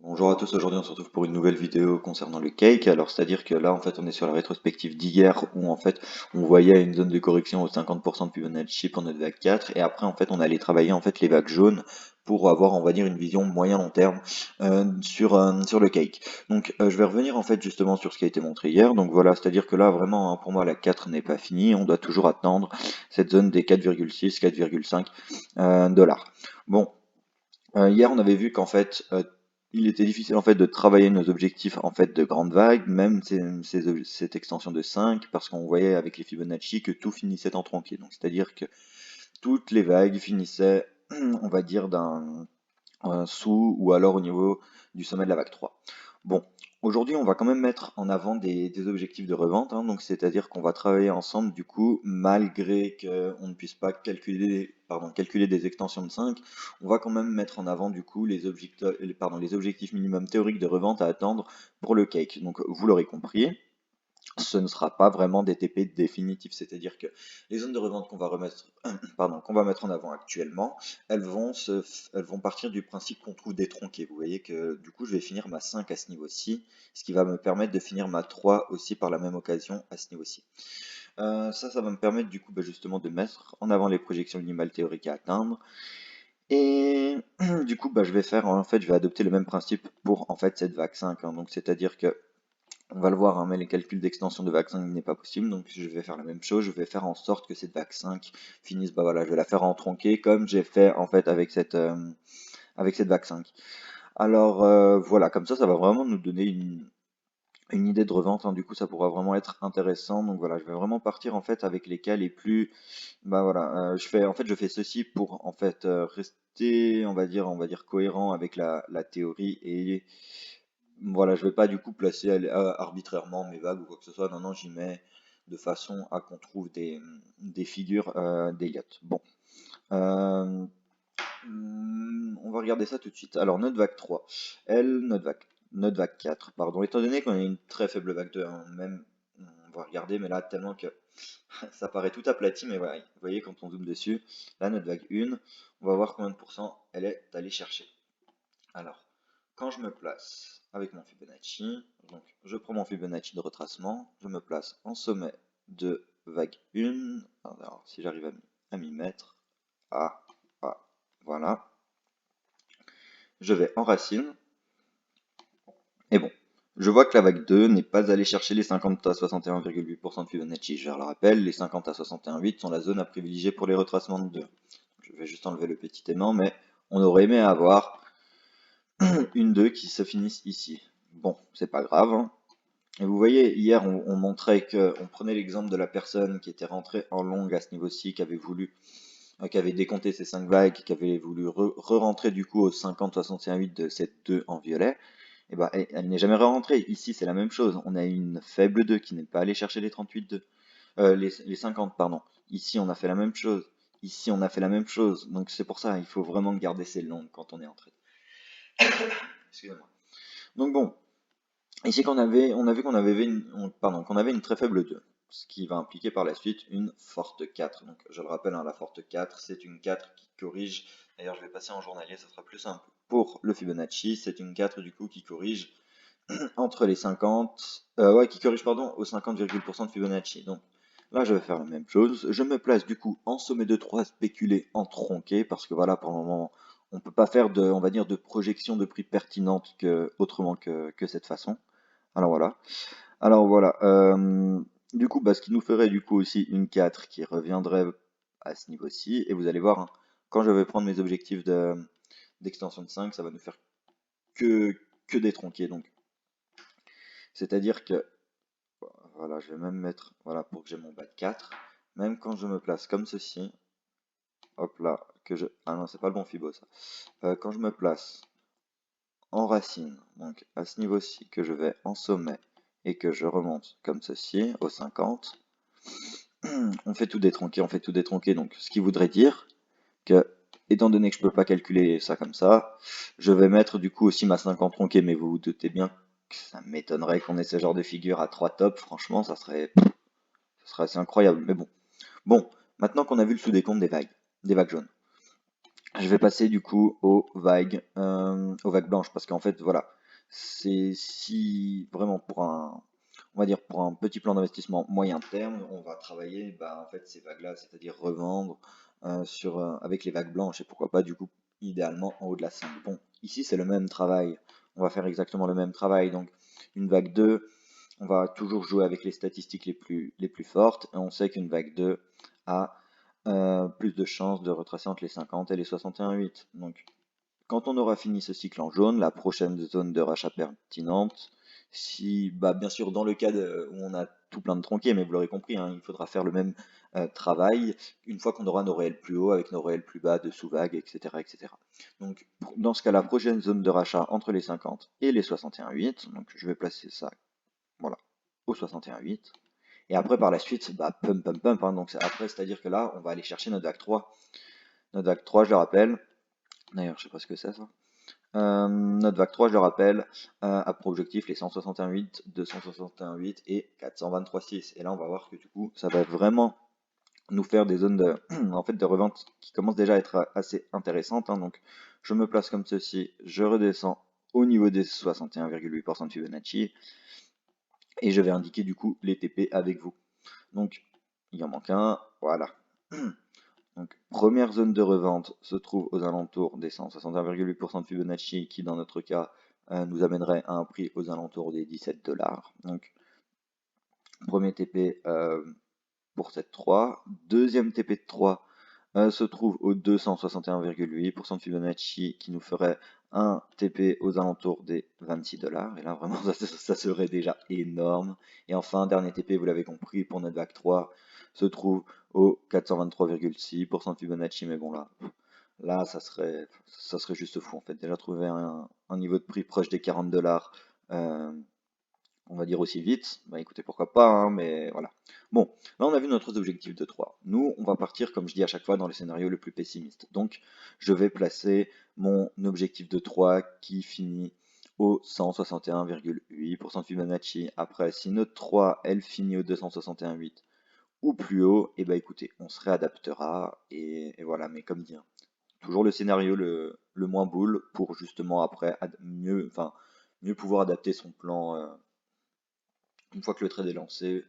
Bonjour à tous, aujourd'hui on se retrouve pour une nouvelle vidéo concernant le cake. Alors c'est-à-dire que là en fait on est sur la rétrospective d'hier où en fait on voyait une zone de correction aux 50% de Fibonacci pour notre vague 4 et après en fait on allait travailler en fait les vagues jaunes pour avoir on va dire une vision moyen long terme sur le cake. Donc je vais revenir en fait justement sur ce qui a été montré hier. Donc voilà, c'est-à-dire que là vraiment pour moi la 4 n'est pas finie, on doit toujours attendre cette zone des 4,6, 4,5 dollars. Bon, hier, on avait vu qu'en fait, il était difficile en fait de travailler nos objectifs en fait de grande vague, même cette extension de 5, parce qu'on voyait avec les Fibonacci que tout finissait en tronqué. Donc, c'est-à-dire que toutes les vagues finissaient, on va dire, sous ou alors au niveau du sommet de la vague 3. Bon, aujourd'hui, on va quand même mettre en avant des objectifs de revente, hein, donc c'est-à-dire qu'on va travailler ensemble du coup, malgré qu'on ne puisse pas calculer des extensions de 5, on va quand même mettre en avant du coup les objectifs minimum théoriques de revente à attendre pour le cake. Donc vous l'aurez compris, ce ne sera pas vraiment des TP définitifs, c'est-à-dire que les zones de revente qu'on va remettre, pardon, qu'on va mettre en avant actuellement, elles vont partir du principe qu'on trouve détronquées. Vous voyez que du coup, je vais finir ma 5 à ce niveau-ci, ce qui va me permettre de finir ma 3 aussi par la même occasion à ce niveau-ci. Ça va me permettre du coup justement de mettre en avant les projections minimales théoriques à atteindre. Et du coup, je vais faire en fait, je vais adopter le même principe pour en fait cette vague 5, hein. Donc c'est-à-dire que on va le voir, hein, mais les calculs d'extension de vague 5 n'est pas possible, donc je vais faire la même chose, je vais faire en sorte que cette vague 5 finisse, voilà, je vais la faire en tronqué comme j'ai fait en fait avec cette vague 5. Alors voilà, comme ça va vraiment nous donner une idée de revente, hein, du coup ça pourra vraiment être intéressant, donc voilà, je vais vraiment partir en fait avec les cas les plus, voilà, je fais ceci pour en fait rester, on va dire cohérent avec la théorie et voilà, je vais pas du coup placer arbitrairement mes vagues ou quoi que ce soit. Non, non, j'y mets de façon à qu'on trouve des figures d'Elliott. Bon, Euh, on va regarder ça tout de suite. Alors, notre vague 3, notre vague 4, pardon. Étant donné qu'on a une très faible vague 2, hein, même, on va regarder, mais là, tellement que ça paraît tout aplati, mais voilà, vous voyez, quand on zoome dessus, là, notre vague 1, on va voir combien de pourcents elle est allée chercher. Alors, quand je me place avec mon Fibonacci, donc je prends mon Fibonacci de retracement, je me place en sommet de vague 1, alors si j'arrive à m'y mettre, ah, ah, voilà, je vais en racine, et bon, je vois que la vague 2 n'est pas allée chercher les 50 à 61,8% de Fibonacci. Je le rappelle, les 50 à 61,8 sont la zone à privilégier pour les retracements de 2. Je vais juste enlever le petit aimant, mais on aurait aimé avoir une 2 qui se finisse ici. Bon, c'est pas grave, hein. Et vous voyez, hier, on montrait que, on prenait l'exemple de la personne qui était rentrée en longue à ce niveau-ci, qui avait décompté ses 5 vagues, qui avait voulu re-rentrer du coup au 50-61,8 de cette 2 en violet. Et elle n'est jamais re-rentrée. Ici, c'est la même chose. On a une faible 2 qui n'est pas allée chercher les 38,2. Les 50, pardon. Ici, on a fait la même chose. Ici, on a fait la même chose. Donc, c'est pour ça, il faut vraiment garder ces longues quand on est entré. Excusez-moi. Donc bon, ici on a vu qu'on avait une très faible 2, ce qui va impliquer par la suite une forte 4. Donc je le rappelle, hein, la forte 4, c'est une 4 qui corrige, d'ailleurs je vais passer en journalier, ça sera plus simple. Pour le Fibonacci, c'est une 4 du coup qui corrige entre les 50, qui corrige pardon, aux 50,% de Fibonacci. Donc là je vais faire la même chose, je me place du coup en sommet de 3 spéculé en tronqué, parce que voilà, pour le moment, on ne peut pas faire de, on va dire, de projection de prix pertinente autrement que cette façon. Alors voilà. Alors voilà. Du coup, ce qui nous ferait du coup aussi une 4 qui reviendrait à ce niveau-ci. Et vous allez voir, hein, quand je vais prendre mes objectifs d'extension de 5, ça va nous faire que, que des tronqués. Donc, c'est-à-dire que, voilà, je vais même mettre, voilà, pour que j'ai mon bas de 4. Même quand je me place comme ceci, hop là, ah non, c'est pas le bon fibo ça. Quand je me place en racine, donc à ce niveau-ci, que je vais en sommet et que je remonte comme ceci, au 50, on fait tout détronquer, on fait tout détronquer. Donc, ce qui voudrait dire que, étant donné que je peux pas calculer ça comme ça, je vais mettre du coup aussi ma 50 tronquée, mais vous vous doutez bien que ça m'étonnerait qu'on ait ce genre de figure à 3 tops, franchement, ça serait assez incroyable, mais bon. Bon, maintenant qu'on a vu le sous-décompte des vagues jaunes, Je vais passer du coup aux vagues blanches, parce qu'en fait, voilà, c'est si vraiment pour un, on va dire pour un petit plan d'investissement moyen terme, on va travailler, bah, en fait, ces vagues-là, c'est-à-dire revendre avec les vagues blanches, et pourquoi pas du coup, idéalement en haut de la 5. Bon, ici c'est le même travail, on va faire exactement le même travail, donc une vague 2, on va toujours jouer avec les statistiques les plus fortes, et on sait qu'une vague 2 a plus de chances de retracer entre les 50 et les 61,8. Donc, quand on aura fini ce cycle en jaune, la prochaine zone de rachat pertinente, si, bah, bien sûr, dans le cas où on a tout plein de tronqués, mais vous l'aurez compris, hein, il faudra faire le même travail une fois qu'on aura nos réels plus hauts avec nos réels plus bas de sous-vagues, etc., etc. Donc, dans ce cas, la prochaine zone de rachat entre les 50 et les 61,8, donc je vais placer ça, voilà, au 61,8. Et après, par la suite, bah, pump, pump, pump. Hein, donc après, c'est-à-dire que là, on va aller chercher notre vague 3. Notre vague 3, je le rappelle. D'ailleurs, je sais pas ce que c'est ça. Notre vague 3, je le rappelle, a pour objectif les 161,8, 261,8 et 423,6. Et là, on va voir que du coup, ça va vraiment nous faire des zones de, en fait, de revente qui commencent déjà à être assez intéressantes. Hein. Donc, je me place comme ceci, je redescends au niveau des 61,8% de Fibonacci et je vais indiquer du coup les TP avec vous. Donc, il en manque un, voilà. Donc, première zone de revente se trouve aux alentours des 161,8% de Fibonacci, qui dans notre cas nous amènerait à un prix aux alentours des 17 $. Donc, premier TP pour cette 3. Deuxième TP de 3 se trouve aux 261,8% de Fibonacci, qui nous ferait un TP aux alentours des 26 $. Et là, vraiment, ça serait déjà énorme. Et enfin, dernier TP, vous l'avez compris, pour notre vague 3, se trouve au 423,6% de Fibonacci. Mais bon, là ça serait juste fou, en fait. Déjà, trouver un niveau de prix proche des 40 $, on va dire aussi vite, bah écoutez, pourquoi pas, hein, mais voilà. Bon, là on a vu notre objectif de 3. Nous, on va partir, comme je dis à chaque fois, dans les scénarios le plus pessimistes. Donc, je vais placer mon objectif de 3 qui finit au 161,8% de Fibonacci. Après, si notre 3, elle finit au 261,8 ou plus haut, et bah écoutez, on se réadaptera, et voilà, mais comme dit, hein, toujours le scénario le moins boule pour justement après mieux pouvoir adapter son plan une fois que le trade est lancé,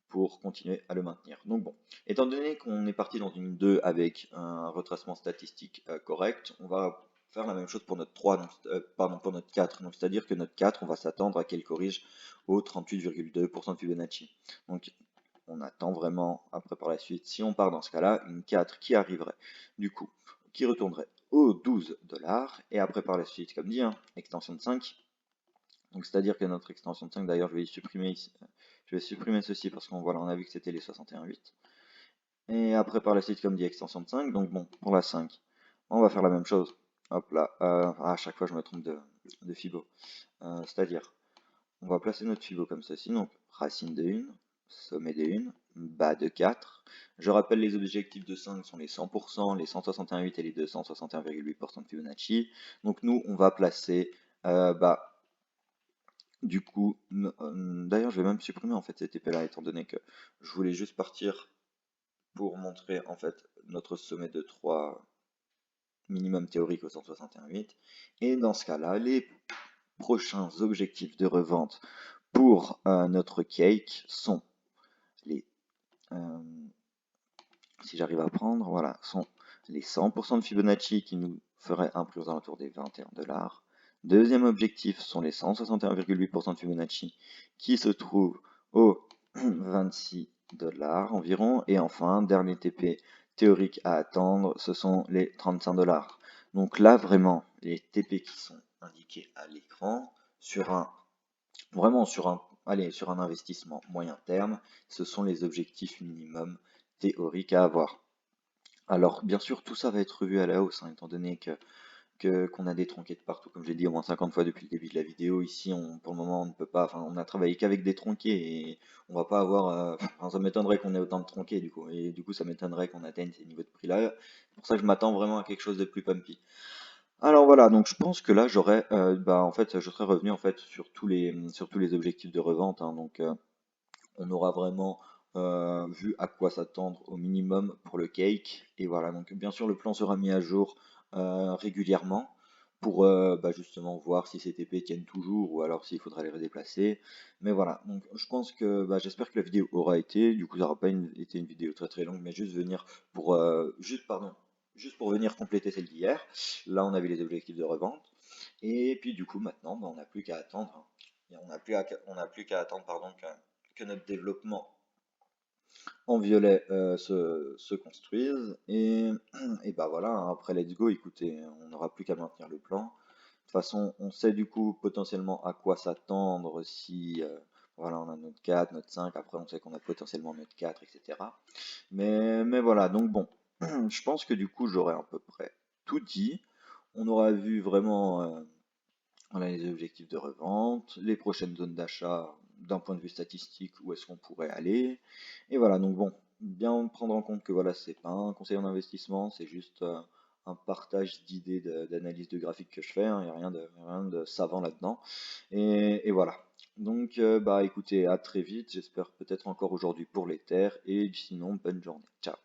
pour continuer à le maintenir. Donc bon, étant donné qu'on est parti dans une 2 avec un retracement statistique correct, on va faire la même chose pour notre 3, donc, pardon, pour notre 4. Donc c'est-à-dire que notre 4, on va s'attendre à qu'elle corrige au 38,2% de Fibonacci. Donc on attend vraiment, après par la suite, si on part dans ce cas-là, une 4 qui arriverait, du coup, qui retournerait aux 12 $, et après par la suite, comme dit, hein, extension de 5, donc c'est-à-dire que notre extension de 5, d'ailleurs je vais supprimer ici, je vais supprimer ceci parce qu'on voilà, on a vu que c'était les 61,8. Et après par la suite, comme dit, extension de 5, donc bon, pour la 5, on va faire la même chose. Hop là, à chaque fois je me trompe de Fibo. C'est-à-dire, on va placer notre Fibo comme ceci, donc racine de 1, sommet de 1, bas de 4. Je rappelle, les objectifs de 5 sont les 100%, les 161,8 et les 261,8% de Fibonacci. Donc nous, on va placer du coup, d'ailleurs, je vais même supprimer en fait cette épée-là, étant donné que je voulais juste partir pour montrer en fait notre sommet de 3 minimum théorique au 161,8. Et dans ce cas-là, les prochains objectifs de revente pour notre cake sont les, euh, si j'arrive à prendre, voilà, sont les 100% de Fibonacci qui nous ferait un prix aux alentours des 21 $. Deuxième objectif sont les 161,8% de Fibonacci qui se trouvent aux 26 $ environ. Et enfin, dernier TP théorique à attendre, ce sont les 35 $. Donc là, vraiment, les TP qui sont indiqués à l'écran, vraiment sur un investissement moyen terme, ce sont les objectifs minimums théoriques à avoir. Alors, bien sûr, tout ça va être revu à la hausse, hein, étant donné qu'on a des tronqués de partout, comme j'ai dit au moins 50 fois depuis le début de la vidéo. Ici, pour le moment, on ne peut pas, enfin, on a travaillé qu'avec des tronqués et on va pas avoir, enfin, ça m'étonnerait qu'on ait autant de tronqués du coup, et du coup, ça m'étonnerait qu'on atteigne ces niveaux de prix-là. C'est pour ça que je m'attends vraiment à quelque chose de plus pumpy. Alors voilà, donc je pense que là, en fait, je serais revenu en fait sur tous les objectifs de revente, hein, donc on aura vraiment vu à quoi s'attendre au minimum pour le cake. Et voilà, donc bien sûr le plan sera mis à jour régulièrement pour justement voir si ces TP tiennent toujours ou alors s'il faudra les redéplacer. Mais voilà, donc je pense que j'espère que la vidéo aura été, du coup ça n'aura pas été une vidéo très très longue, mais juste venir pour juste pour venir compléter celle d'hier. Là on avait les objectifs de revente. Et puis du coup maintenant on n'a plus qu'à attendre, hein. Et on n'a plus qu'à attendre que notre développement en violet se construisent. Et bah voilà, hein, après let's go, écoutez, on n'aura plus qu'à maintenir le plan. De toute façon, on sait du coup potentiellement à quoi s'attendre si voilà, on a notre 4, notre 5, après on sait qu'on a potentiellement notre 4, etc. Mais voilà, donc bon, je pense que du coup j'aurais à peu près tout dit. On aura vu vraiment voilà, les objectifs de revente, les prochaines zones d'achat d'un point de vue statistique, où est-ce qu'on pourrait aller. Et voilà, donc bon, bien prendre en compte que voilà, c'est pas un conseil en investissement, c'est juste un partage d'idées, d'analyse de graphique que je fais, hein, il n'y a rien de savant là-dedans. Et voilà. Donc écoutez, à très vite, j'espère peut-être encore aujourd'hui pour les terres, et sinon, bonne journée. Ciao.